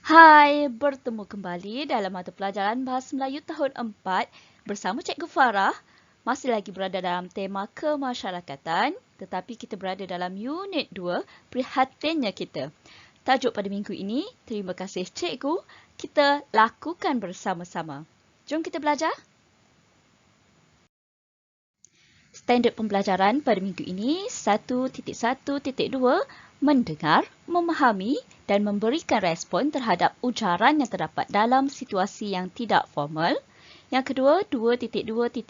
Hai, bertemu kembali dalam mata pelajaran Bahasa Melayu tahun 4 bersama Cikgu Farah. Masih lagi berada dalam tema kemasyarakatan, tetapi kita berada dalam unit 2, prihatinnya kita. Tajuk pada minggu ini, terima kasih Cikgu, kita lakukan bersama-sama. Jom kita belajar. Standard pembelajaran pada minggu ini 1.1.2 mendengar, memahami dan memberikan respon terhadap ujaran yang terdapat dalam situasi yang tidak formal. Yang kedua, 2.2.1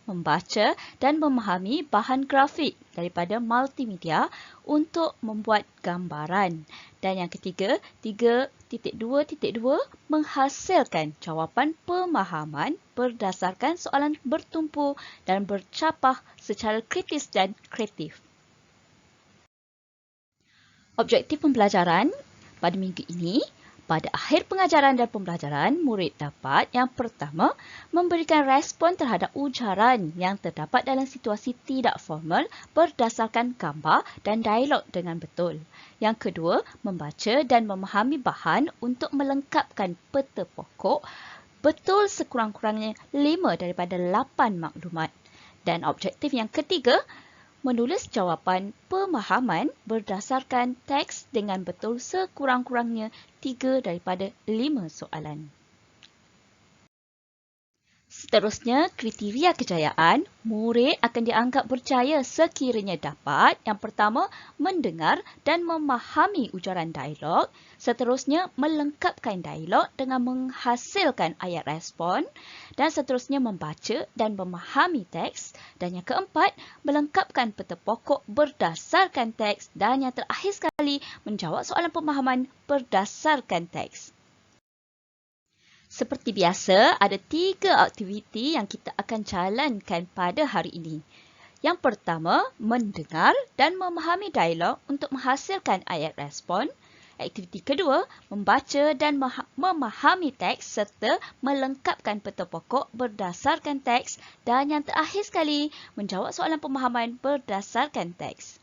membaca dan memahami bahan grafik daripada multimedia untuk membuat gambaran. Dan yang ketiga, 3.2.2 menghasilkan jawapan pemahaman berdasarkan soalan bertumpu dan bercapah secara kritis dan kreatif. Objektif pembelajaran pada minggu ini, pada akhir pengajaran dan pembelajaran, murid dapat yang pertama, memberikan respon terhadap ujaran yang terdapat dalam situasi tidak formal berdasarkan gambar dan dialog dengan betul. Yang kedua, membaca dan memahami bahan untuk melengkapkan peta pokok betul sekurang-kurangnya 5 daripada 8 maklumat. Dan objektif yang ketiga, menulis jawapan pemahaman berdasarkan teks dengan betul sekurang-kurangnya 3 daripada 5 soalan. Seterusnya, kriteria kejayaan, murid akan dianggap berjaya sekiranya dapat yang pertama, mendengar dan memahami ujaran dialog, seterusnya melengkapkan dialog dengan menghasilkan ayat respon, dan seterusnya membaca dan memahami teks, dan yang keempat, melengkapkan peta pokok berdasarkan teks, dan yang terakhir sekali, menjawab soalan pemahaman berdasarkan teks. Seperti biasa, ada 3 aktiviti yang kita akan jalankan pada hari ini. Yang pertama, mendengar dan memahami dialog untuk menghasilkan ayat respon. Aktiviti kedua, membaca dan memahami teks serta melengkapkan peta pokok berdasarkan teks. Dan yang terakhir sekali, menjawab soalan pemahaman berdasarkan teks.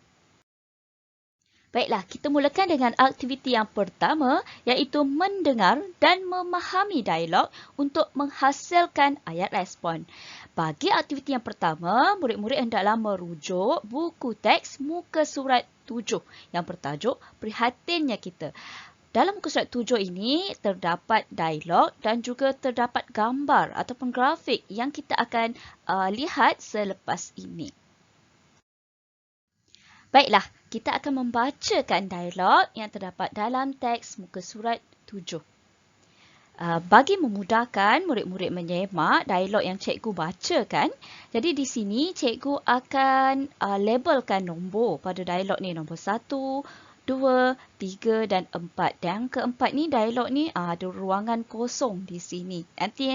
Baiklah, kita mulakan dengan aktiviti yang pertama iaitu mendengar dan memahami dialog untuk menghasilkan ayat respon. Bagi aktiviti yang pertama, murid-murid hendaklah merujuk buku teks muka surat 7 yang bertajuk Prihatinnya Kita. Dalam muka surat 7 ini terdapat dialog dan juga terdapat gambar ataupun grafik yang kita akan lihat selepas ini. Baiklah, kita akan membacakan dialog yang terdapat dalam teks muka surat 7. Bagi memudahkan murid-murid menyemak dialog yang cikgu bacakan, jadi di sini cikgu akan labelkan nombor pada dialog ni, nombor 1, 2, 3 dan 4. Dan keempat ni dialog ni ada ruangan kosong di sini. Nanti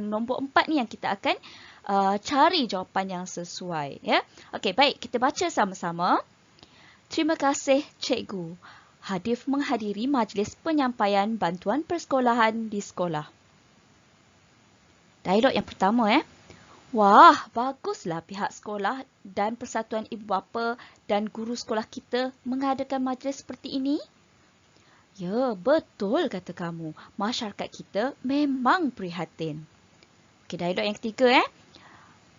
nombor 4 ni yang kita akan cari jawapan yang sesuai. Ya. Okey, baik. Kita baca sama-sama. Terima kasih, Cikgu. Hadif menghadiri majlis penyampaian bantuan persekolahan di sekolah. Dialog yang pertama. Wah, baguslah pihak sekolah dan Persatuan Ibu Bapa dan guru sekolah kita mengadakan majlis seperti ini. Ya, betul kata kamu. Masyarakat kita memang prihatin. Okey, dialog yang ketiga.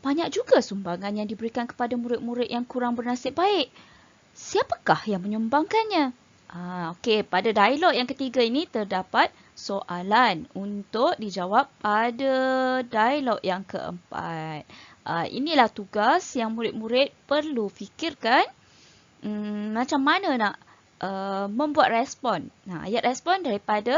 Banyak juga sumbangan yang diberikan kepada murid-murid yang kurang bernasib baik. Siapakah yang menyumbangkannya? Okey, pada dialog yang ketiga ini terdapat soalan untuk dijawab pada dialog yang keempat. Inilah tugas yang murid-murid perlu fikirkan macam mana nak membuat respon. Ayat respon daripada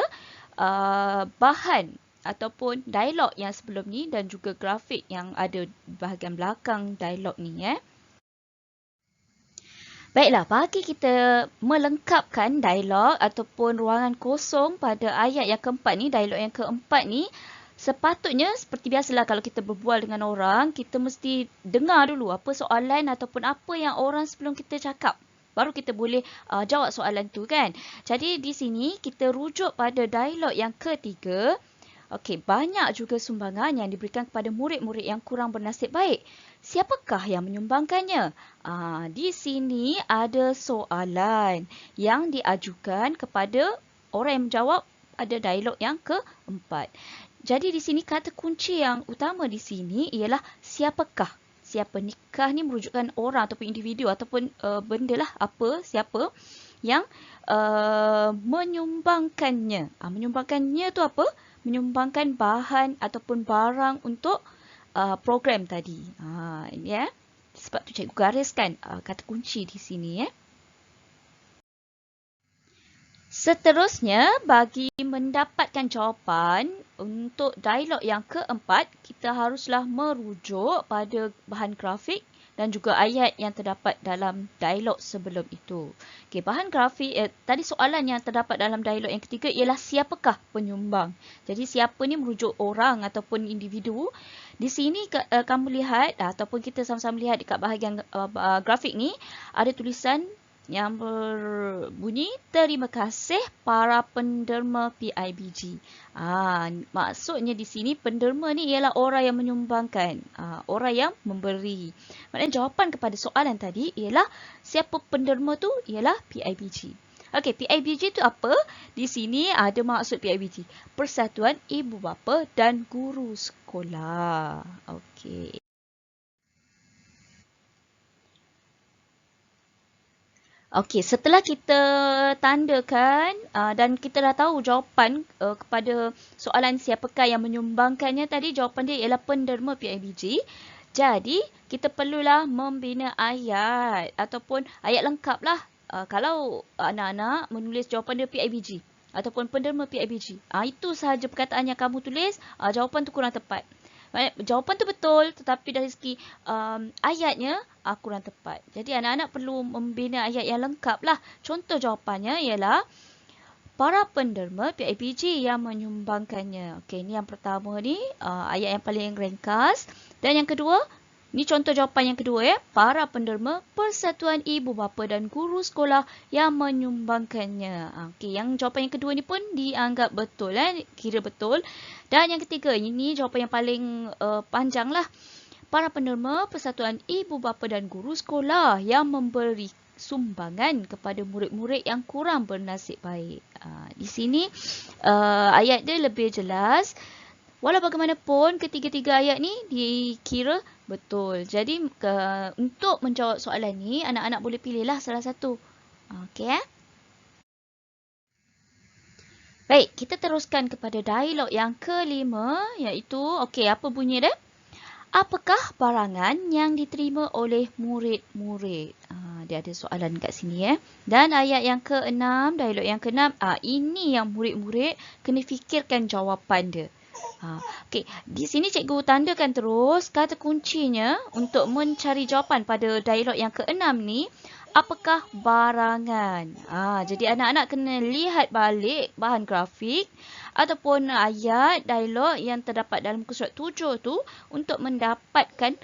bahan ataupun dialog yang sebelum ni dan juga grafik yang ada di bahagian belakang dialog ni. Baiklah, bagi kita melengkapkan dialog ataupun ruangan kosong pada ayat yang keempat ni, dialog yang keempat ni, sepatutnya seperti biasalah kalau kita berbual dengan orang, kita mesti dengar dulu apa soalan ataupun apa yang orang sebelum kita cakap. Baru kita boleh jawab soalan tu kan. Jadi di sini kita rujuk pada dialog yang ketiga. Okey, banyak juga sumbangan yang diberikan kepada murid-murid yang kurang bernasib baik. Siapakah yang menyumbangkannya? Di sini ada soalan yang diajukan kepada orang yang menjawab pada dialog yang keempat. Jadi di sini kata kunci yang utama di sini ialah siapakah. Siapa nikah ni merujukkan orang ataupun individu ataupun benda lah apa, siapa yang menyumbangkannya. Menyumbangkannya tu apa? Menyumbangkan bahan ataupun barang untuk program tadi. Ini ya. Sebab tu cikgu gariskan kata kunci di sini ya. Seterusnya, bagi mendapatkan jawapan untuk dialog yang keempat, kita haruslah merujuk pada bahan grafik dan juga ayat yang terdapat dalam dialog sebelum itu. Okey, bahan grafik, tadi soalan yang terdapat dalam dialog yang ketiga ialah siapakah penyumbang. Jadi siapa ni merujuk orang ataupun individu. Di sini kamu lihat ataupun kita sama-sama lihat dekat bahagian grafik ni ada tulisan yang berbunyi terima kasih para penderma PIBG. Maksudnya di sini penderma ni ialah orang yang menyumbangkan, orang yang memberi. Maknanya jawapan kepada soalan tadi ialah siapa penderma tu ialah PIBG. Okey, PIBG tu apa? Di sini ada maksud PIBG, Persatuan Ibu Bapa dan Guru Sekolah. Okey. Okey, setelah kita tandakan dan kita dah tahu jawapan kepada soalan siapakah yang menyumbangkannya tadi, jawapan dia ialah penderma PIBG. Jadi, kita perlulah membina ayat ataupun ayat lengkap lah. Kalau anak-anak menulis jawapan dia PIBG ataupun penderma PIBG. Itu sahaja perkataan yang kamu tulis, jawapan tu kurang tepat. Jawapan tu betul tetapi dari segi ayatnya kurang tepat. Jadi anak-anak perlu membina ayat yang lengkap lah. Contoh jawapannya ialah para penderma PIBG yang menyumbangkannya. Okey, ni yang pertama ni ayat yang paling ringkas. Dan yang kedua, ni contoh jawapan yang kedua ya. Para penderma Persatuan Ibu Bapa dan Guru Sekolah yang menyumbangkannya. Okey, yang jawapan yang kedua ni pun dianggap betul kira betul. Dan yang ketiga, ini jawapan yang paling panjang lah. Para penderma Persatuan Ibu Bapa dan Guru Sekolah yang memberi sumbangan kepada murid-murid yang kurang bernasib baik. Di sini ayat dia lebih jelas. Walau bagaimanapun, ketiga-tiga ayat ni dikira betul. Jadi, untuk menjawab soalan ni, anak-anak boleh pilihlah salah satu. Okey Baik, kita teruskan kepada dialog yang kelima, iaitu, okey, apa bunyi dia? Apakah barangan yang diterima oleh murid-murid? Dia ada soalan kat sini Dan ayat yang ke-6, dialog yang ke-6, ini yang murid-murid kena fikirkan jawapan dia. Okey, di sini cikgu tandakan terus kata kuncinya untuk mencari jawapan pada dialog yang ke-6 ni, apakah barangan? Jadi anak-anak kena lihat balik bahan grafik ataupun ayat dialog yang terdapat dalam muka surat 7 tu untuk mendapatkan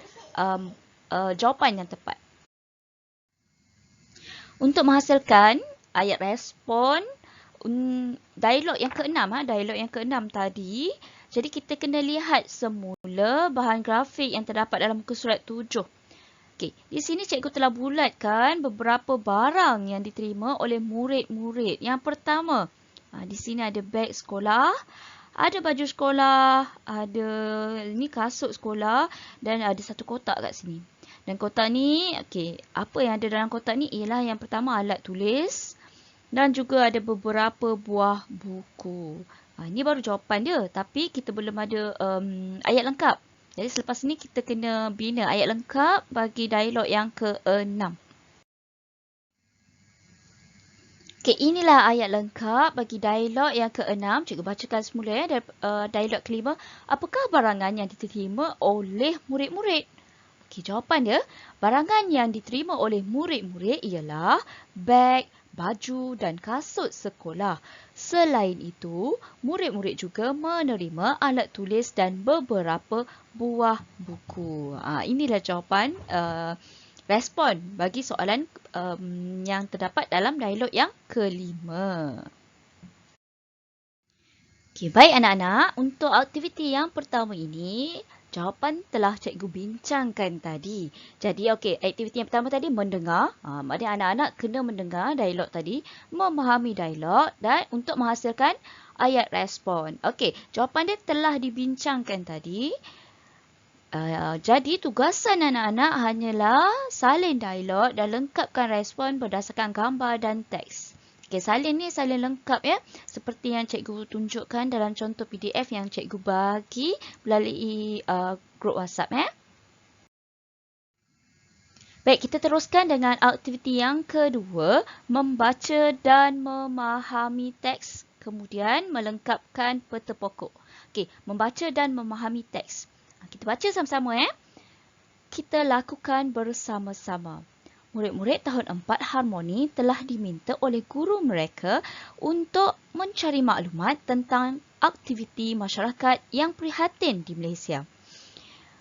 jawapan yang tepat. Untuk menghasilkan ayat respon dialog yang ke-6, dialog yang ke-6 tadi, jadi kita kena lihat semula bahan grafik yang terdapat dalam muka surat 7. Okey, di sini cikgu telah bulatkan beberapa barang yang diterima oleh murid-murid. Yang pertama, di sini ada beg sekolah, ada baju sekolah, ada ni kasut sekolah dan ada satu kotak kat sini. Dan kotak ni, okey, apa yang ada dalam kotak ni ialah yang pertama alat tulis dan juga ada beberapa buah buku. Ini baru jawapan dia, tapi kita belum ada ayat lengkap. Jadi selepas ni kita kena bina ayat lengkap bagi dialog yang ke-6. Okey, inilah ayat lengkap bagi dialog yang ke-6. Cikgu bacakan semula dari dialog kelima. Apakah barangan yang diterima oleh murid-murid? Okey, jawapan dia, barangan yang diterima oleh murid-murid ialah beg, baju dan kasut sekolah. Selain itu, murid-murid juga menerima alat tulis dan beberapa buah buku. Inilah jawapan respon bagi soalan yang terdapat dalam dialog yang kelima. Okey, baik anak-anak, untuk aktiviti yang pertama ini, jawapan telah cikgu bincangkan tadi. Jadi, okey, aktiviti yang pertama tadi mendengar. Maknanya anak-anak kena mendengar dialog tadi, memahami dialog dan untuk menghasilkan ayat respon. Okey, jawapan dia telah dibincangkan tadi. Jadi, tugasan anak-anak hanyalah salin dialog dan lengkapkan respon berdasarkan gambar dan teks. Okay, salin ni salin lengkap ya. Seperti yang cikgu tunjukkan dalam contoh PDF yang cikgu bagi melalui grup WhatsApp ya. Baik, kita teruskan dengan aktiviti yang kedua, membaca dan memahami teks, kemudian melengkapkan peta pokok. Okey, membaca dan memahami teks. Kita baca sama-sama ya. Kita lakukan bersama-sama. Murid-murid tahun 4 Harmoni telah diminta oleh guru mereka untuk mencari maklumat tentang aktiviti masyarakat yang prihatin di Malaysia.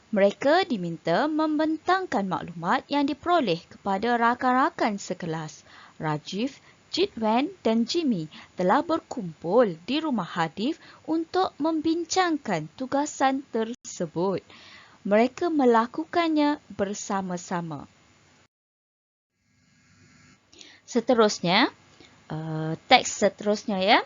Mereka diminta membentangkan maklumat yang diperoleh kepada rakan-rakan sekelas. Rajiv, Jitwan dan Jimmy telah berkumpul di rumah Hadif untuk membincangkan tugasan tersebut. Mereka melakukannya bersama-sama. Seterusnya, teks seterusnya ya.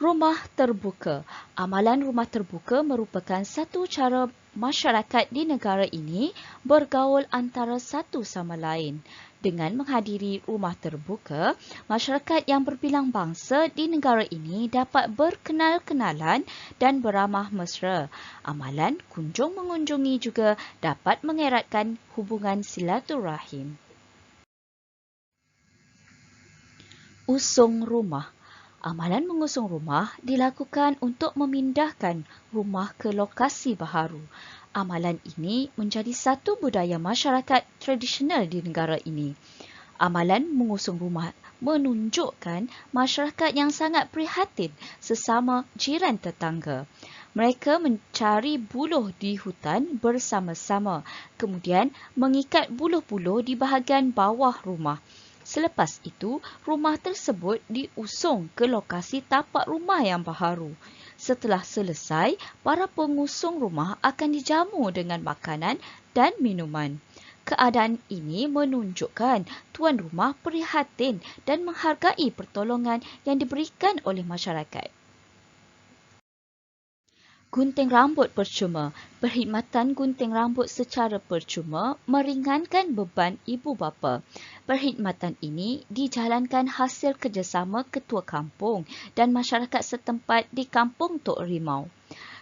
Rumah terbuka. Amalan rumah terbuka merupakan satu cara masyarakat di negara ini bergaul antara satu sama lain. Dengan menghadiri rumah terbuka, masyarakat yang berbilang bangsa di negara ini dapat berkenal-kenalan dan beramah mesra. Amalan kunjung mengunjungi juga dapat mengeratkan hubungan silaturahim. Usung rumah. Amalan mengusung rumah dilakukan untuk memindahkan rumah ke lokasi baharu. Amalan ini menjadi satu budaya masyarakat tradisional di negara ini. Amalan mengusung rumah menunjukkan masyarakat yang sangat prihatin sesama jiran tetangga. Mereka mencari buluh di hutan bersama-sama, kemudian mengikat buluh-buluh di bahagian bawah rumah. Selepas itu, rumah tersebut diusung ke lokasi tapak rumah yang baharu. Setelah selesai, para pengusung rumah akan dijamu dengan makanan dan minuman. Keadaan ini menunjukkan tuan rumah prihatin dan menghargai pertolongan yang diberikan oleh masyarakat. Gunting rambut percuma. Perkhidmatan gunting rambut secara percuma meringankan beban ibu bapa. Perkhidmatan ini dijalankan hasil kerjasama ketua kampung dan masyarakat setempat di Kampung Tok Rimau.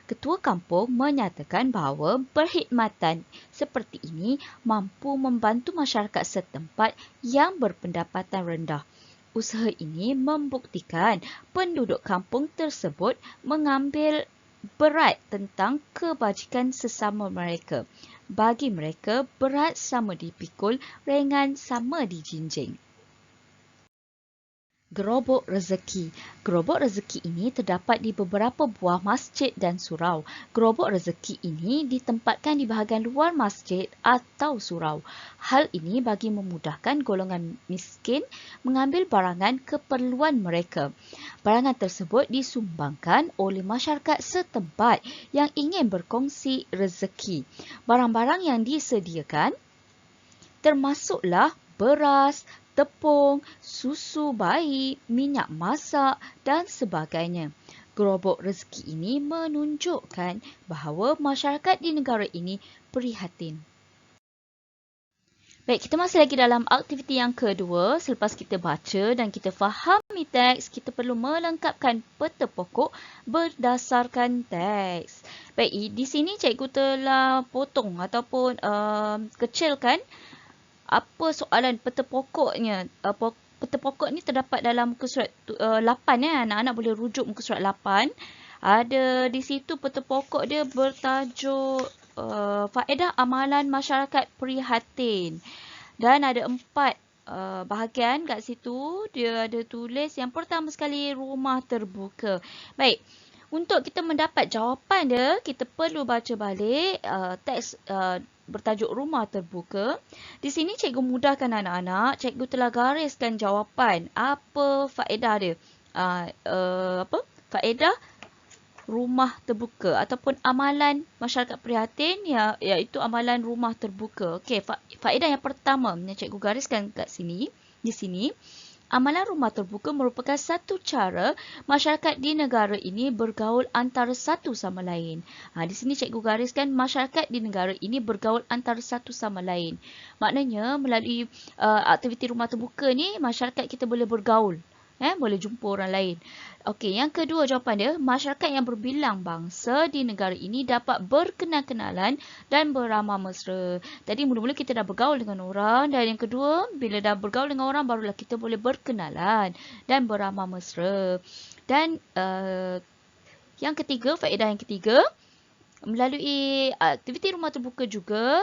Ketua kampung menyatakan bahawa perkhidmatan seperti ini mampu membantu masyarakat setempat yang berpendapatan rendah. Usaha ini membuktikan penduduk kampung tersebut mengambil berat tentang kebajikan sesama mereka. Bagi mereka, berat sama dipikul, ringan sama dijinjing. Gerobok rezeki. Gerobok rezeki ini terdapat di beberapa buah masjid dan surau. Gerobok rezeki ini ditempatkan di bahagian luar masjid atau surau. Hal ini bagi memudahkan golongan miskin mengambil barangan keperluan mereka. Barangan tersebut disumbangkan oleh masyarakat setempat yang ingin berkongsi rezeki. Barang-barang yang disediakan termasuklah beras, tepung, susu bayi, minyak masak dan sebagainya. Gerobok rezeki ini menunjukkan bahawa masyarakat di negara ini prihatin. Baik, kita masih lagi dalam aktiviti yang kedua. Selepas kita baca dan kita fahami teks, kita perlu melengkapkan peta pokok berdasarkan teks. Baik, di sini cikgu telah potong ataupun kecilkan apa soalan peta pokoknya. Peta pokok ni terdapat dalam muka surat 8 ya. Anak-anak boleh rujuk muka surat 8. Ada di situ peta pokok dia bertajuk faedah amalan masyarakat prihatin. Dan ada 4 bahagian kat situ. Dia ada tulis yang pertama sekali rumah terbuka. Baik. Untuk kita mendapat jawapan dia, kita perlu baca balik teks bertajuk rumah terbuka. Di sini cikgu mudahkan anak-anak. Cikgu telah gariskan jawapan. Apa faedah dia? Faedah rumah terbuka ataupun amalan masyarakat prihatin iaitu amalan rumah terbuka. Okey, faedah yang pertama yang cikgu gariskan kat sini, di sini, amalan rumah terbuka merupakan satu cara masyarakat di negara ini bergaul antara satu sama lain. Di sini cikgu gariskan masyarakat di negara ini bergaul antara satu sama lain. Maknanya melalui aktiviti rumah terbuka ni masyarakat kita boleh bergaul. Boleh jumpa orang lain. Okey, yang kedua jawapan dia, masyarakat yang berbilang bangsa di negara ini dapat berkenal-kenalan dan beramah mesra. Tadi mula-mula kita dah bergaul dengan orang, dan yang kedua, bila dah bergaul dengan orang, barulah kita boleh berkenalan dan beramah mesra. Dan yang ketiga, faedah yang ketiga, melalui aktiviti rumah terbuka juga,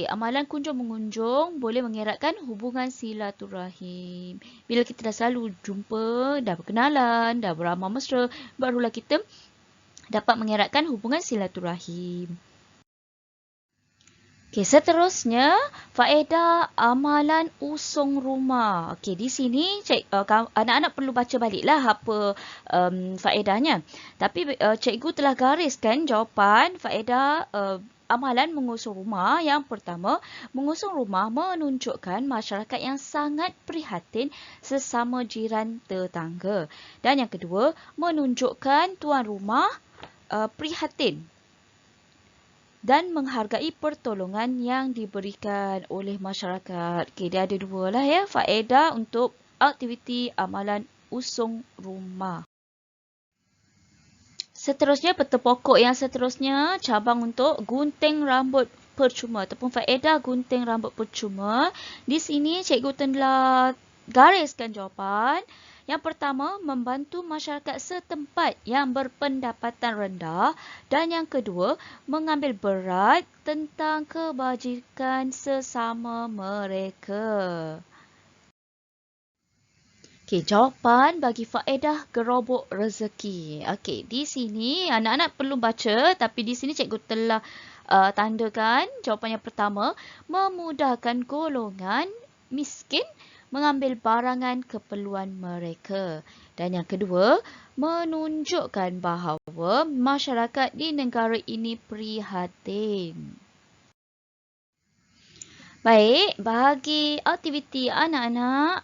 amalan kunjung-mengunjung boleh mengeratkan hubungan silaturahim. Bila kita dah selalu jumpa, dah berkenalan, dah beramah mesra, barulah kita dapat mengeratkan hubungan silaturahim. Seterusnya, faedah amalan usung rumah. Di sini anak-anak perlu baca baliklah apa faedahnya. Tapi cikgu telah gariskan jawapan faedah amalan mengusung rumah. Yang pertama, mengusung rumah menunjukkan masyarakat yang sangat prihatin sesama jiran tetangga. Dan yang kedua, menunjukkan tuan rumah prihatin dan menghargai pertolongan yang diberikan oleh masyarakat. Dia ada dua lah faedah untuk aktiviti amalan usung rumah. Seterusnya, peta pokok yang seterusnya, cabang untuk gunting rambut percuma ataupun faedah gunting rambut percuma. Di sini cikgu telah gariskan jawapan. Yang pertama, membantu masyarakat setempat yang berpendapatan rendah. Dan yang kedua, mengambil berat tentang kebajikan sesama mereka. Jawapan bagi faedah gerobok rezeki. Di sini anak-anak perlu baca, tapi di sini cikgu telah tandakan jawapan yang pertama, memudahkan golongan miskin mengambil barangan keperluan mereka. Dan yang kedua, menunjukkan bahawa masyarakat di negara ini prihatin. Baik, bagi aktiviti anak-anak,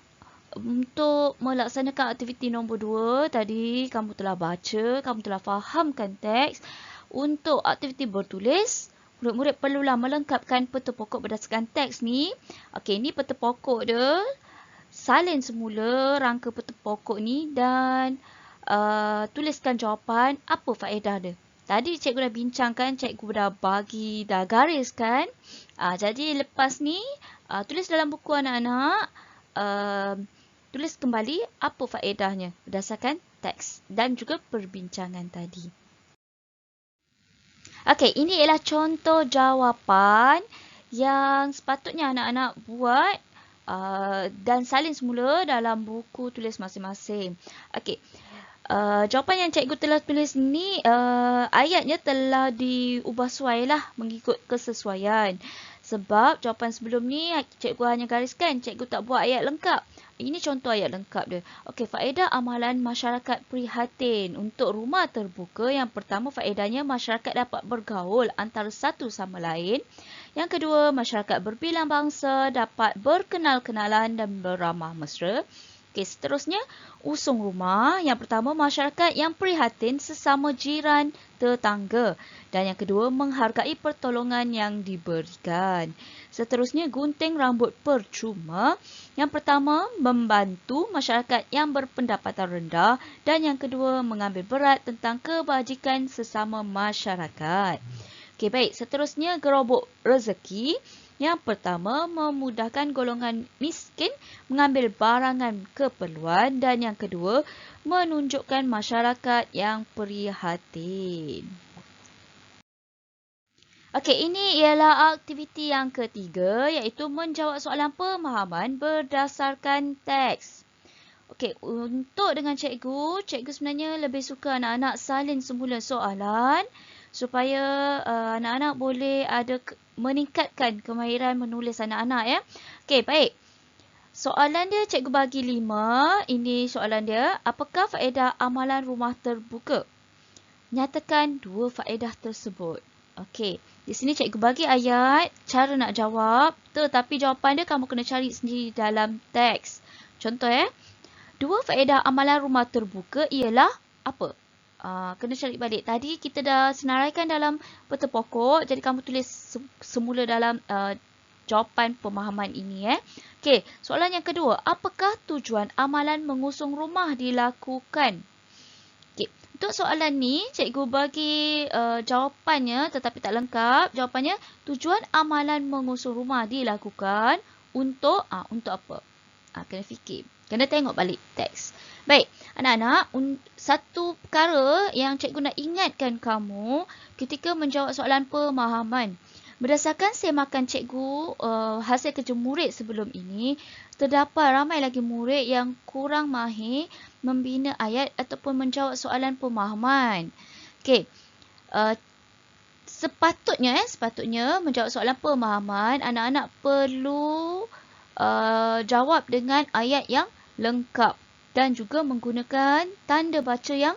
untuk melaksanakan aktiviti nombor 2, tadi kamu telah baca, kamu telah fahamkan teks. Untuk aktiviti bertulis, murid-murid perlulah melengkapkan peta pokok berdasarkan teks ni. Ni peta pokok dia. Salin semula rangka peta pokok ni dan tuliskan jawapan apa faedah dia. Tadi cikgu dah bincangkan, cikgu dah gariskan. Jadi lepas ni, tulis dalam buku anak-anak, tulis kembali apa faedahnya berdasarkan teks dan juga perbincangan tadi. Ini ialah contoh jawapan yang sepatutnya anak-anak buat dan salin semula dalam buku tulis masing-masing. Jawapan yang cikgu telah tulis ni, ayatnya telah diubah suailah mengikut kesesuaian. Sebab jawapan sebelum ni cikgu hanya gariskan, cikgu tak buat ayat lengkap. Ini contoh ayat lengkap dia. Faedah amalan masyarakat prihatin untuk rumah terbuka. Yang pertama, faedahnya masyarakat dapat bergaul antara satu sama lain. Yang kedua, masyarakat berbilang bangsa dapat berkenal-kenalan dan beramah mesra. Seterusnya, usung rumah. Yang pertama, masyarakat yang prihatin sesama jiran tetangga. Dan yang kedua, menghargai pertolongan yang diberikan. Seterusnya, gunting rambut percuma. Yang pertama, membantu masyarakat yang berpendapatan rendah. Dan yang kedua, mengambil berat tentang kebajikan sesama masyarakat. Baik. Seterusnya, gerobok rezeki. Yang pertama, memudahkan golongan miskin mengambil barangan keperluan. Dan yang kedua, menunjukkan masyarakat yang prihatin. Ini ialah aktiviti yang ketiga, iaitu menjawab soalan pemahaman berdasarkan teks. Untuk dengan cikgu sebenarnya lebih suka anak-anak salin semula soalan supaya anak-anak boleh meningkatkan kemahiran menulis anak-anak. Baik. Soalan dia cikgu bagi 5. Ini soalan dia. Apakah faedah amalan rumah terbuka? nyatakan dua faedah tersebut. Okey, di sini cikgu bagi ayat, cara nak jawab, tetapi jawapan dia kamu kena cari sendiri dalam teks. Contoh dua faedah amalan rumah terbuka ialah apa? Kena cari balik. Tadi kita dah senaraikan dalam peta pokok, jadi kamu tulis semula dalam jawapan pemahaman ini. Okey, soalan yang kedua, apakah tujuan amalan mengusung rumah dilakukan? Untuk soalan ni, cikgu bagi jawapannya tetapi tak lengkap. Jawapannya, tujuan amalan mengusung rumah dilakukan untuk apa? Kena fikir. Kena tengok balik teks. Baik, anak-anak, satu perkara yang cikgu nak ingatkan kamu ketika menjawab soalan pemahaman. Berdasarkan semakan cikgu hasil kerja murid sebelum ini, terdapat ramai lagi murid yang kurang mahir membina ayat ataupun menjawab soalan pemahaman. Okey. Sepatutnya menjawab soalan pemahaman, anak-anak perlu jawab dengan ayat yang lengkap dan juga menggunakan tanda baca yang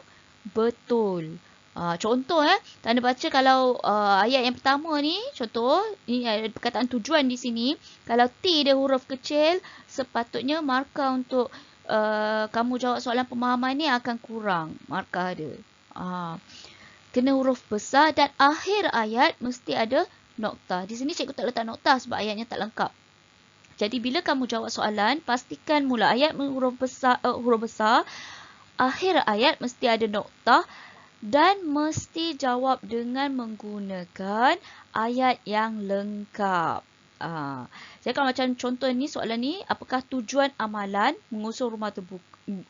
betul. Contoh tanda baca kalau ayat yang pertama ni, contoh, ni ada perkataan tujuan di sini. Kalau T dia huruf kecil, sepatutnya markah untuk kamu jawab soalan pemahaman ni akan kurang markah dia. Kena huruf besar dan akhir ayat mesti ada nokta. Di sini cikgu tak letak nokta sebab ayatnya tak lengkap. Jadi bila kamu jawab soalan, pastikan mula ayat huruf besar, akhir ayat mesti ada nokta dan mesti jawab dengan menggunakan ayat yang lengkap. Jadi kalau macam contoh ni, soalan ni, apakah tujuan amalan mengusung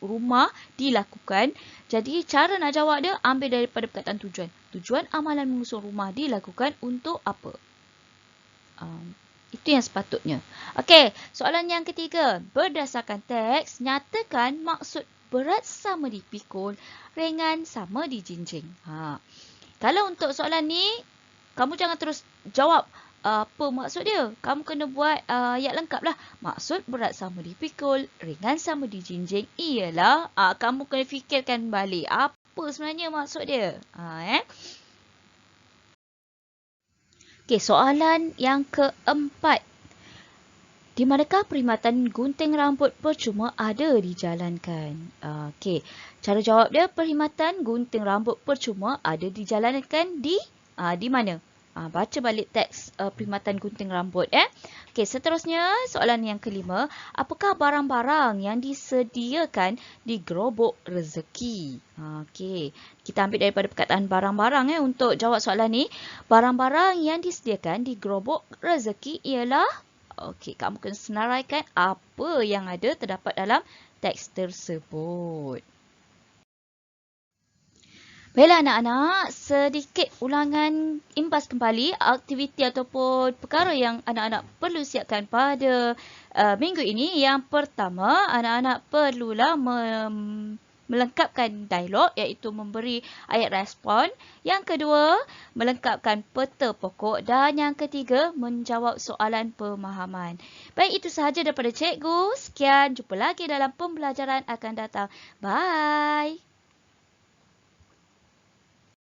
rumah dilakukan? Jadi cara nak jawab dia, ambil daripada perkataan tujuan. Tujuan amalan mengusung rumah dilakukan untuk apa? Itu yang sepatutnya. Okey, soalan yang ketiga. Berdasarkan teks, nyatakan maksud berat sama dipikul, ringan sama dijinjing. Kalau untuk soalan ni, kamu jangan terus jawab apa maksud dia. Kamu kena buat ayat lengkap lah. Maksud berat sama dipikul, ringan sama dijinjing ialah, kamu kena fikirkan balik apa sebenarnya maksud dia. Okey, soalan yang keempat. Di manakah perkhidmatan gunting rambut percuma ada dijalankan? Okey, cara jawab dia, perkhidmatan gunting rambut percuma ada dijalankan di mana? Baca balik teks perkhidmatan gunting rambut. Okey, seterusnya soalan yang kelima. Apakah barang-barang yang disediakan di gerobok rezeki? Okey, kita ambil daripada perkataan barang-barang untuk jawab soalan ni. Barang-barang yang disediakan di gerobok rezeki ialah, okey, kamu kena senaraikan apa yang ada terdapat dalam teks tersebut. Baiklah anak-anak, sedikit ulangan imbas kembali aktiviti ataupun perkara yang anak-anak perlu siapkan pada minggu ini. Yang pertama, anak-anak perlulah melengkapkan dialog, iaitu memberi ayat respon. Yang kedua, melengkapkan peta pokok. Dan yang ketiga, menjawab soalan pemahaman. Baik, itu sahaja daripada cikgu. Sekian, jumpa lagi dalam pembelajaran akan datang. Bye!